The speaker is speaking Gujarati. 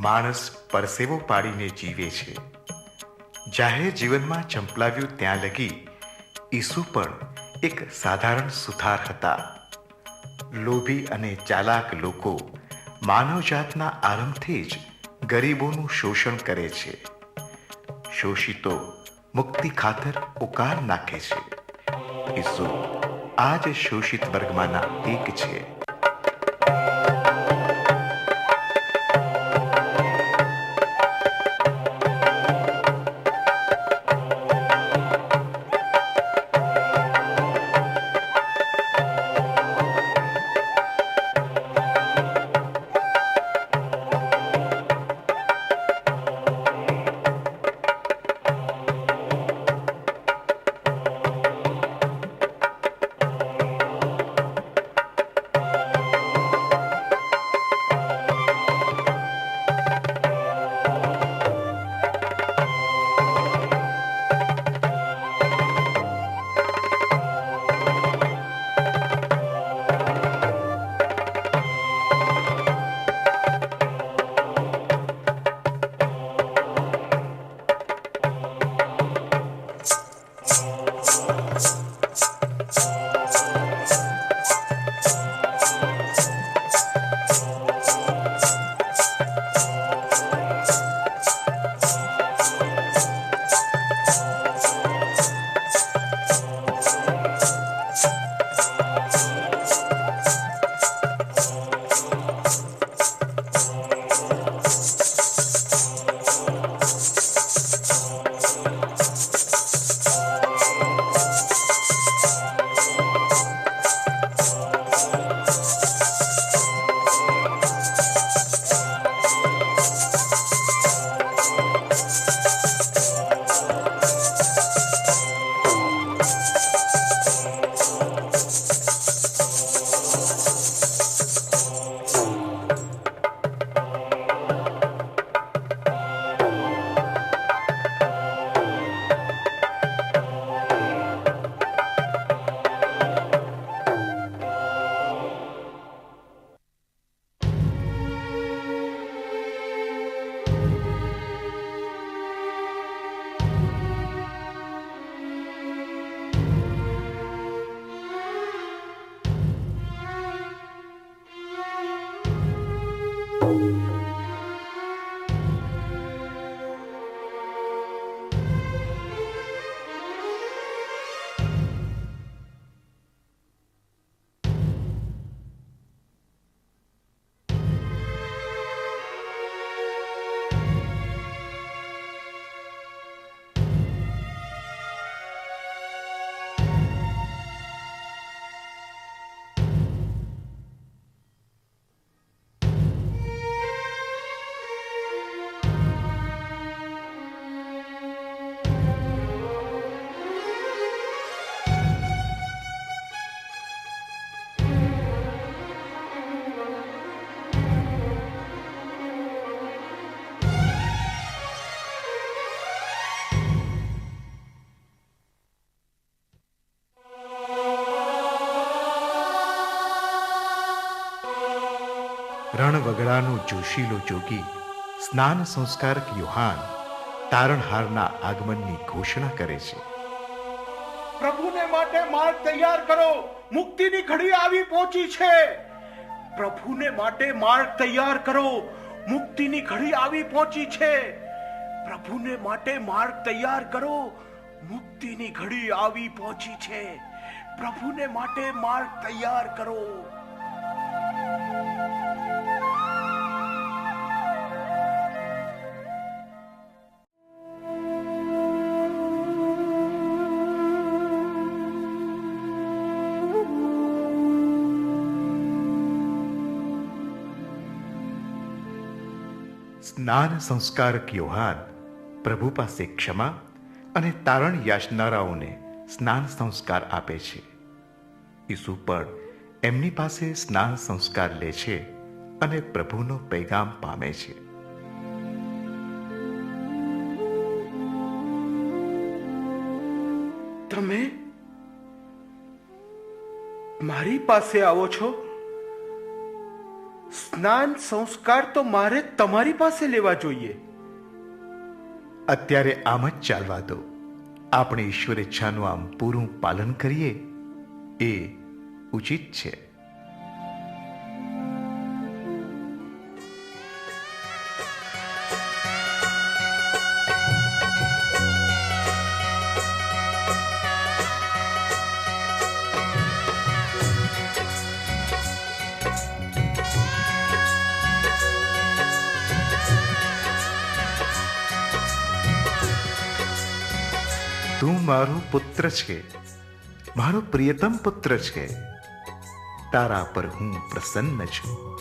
માણસ પરસેવો પાડીને જીવે છે. જાહેર જીવનમાં ચંપલાવ્યું ત્યાં લગી ઈસુ પણ એક સાધારણ સુથાર હતા. લોભી અને ચાલાક લોકો માનવજાતના આરંભથી જ ગરીબોનું શોષણ કરે છે. શોષિતો મુક્તિ ખાતર ઉકાર નાખે છે. ઈસુ આ જ શોષિત વર્ગમાંના એક છે. રણવગડાનો જોશીલો જોગી સ્નાન સંસ્કારક યોહાન તારણહારના આગમનની ઘોષણા કરે છે. પ્રભુને માટે માર્ગ તૈયાર કરો, મુક્તિની ઘડી આવી પહોંચી છે. પ્રભુને માટે માર્ગ તૈયાર કરો, મુક્તિની ઘડી આવી પહોંચી છે. પ્રભુને માટે માર્ગ તૈયાર કરો, મુક્તિની ઘડી આવી પહોંચી છે. પ્રભુને માટે માર્ગ તૈયાર કરો. સ્નાન સંસ્કારક યોહાન પ્રભુ પાસે ક્ષમા અને તારણ યાચનારાઓને સ્નાન સંસ્કાર આપે છે. ઈસુ પણ એમની પાસે સ્નાન સંસ્કાર લે છે અને પ્રભુનો પૈગામ પામે છે. તમે મારી પાસે આવો છો સ્નાન સંસ્કાર તો મારે તમારી પાસે લેવા જોઈએ. અત્યારે આમ જ ચાલવા દો. આપણે ઈશ્વર ઈચ્છાનું આમ પૂરું પાલન કરીએ એ ઉચિત છે. તું મારો પુત્ર છે, મારો પ્રિયતમ પુત્ર છે. તારા પર હું પ્રસન્ન છું.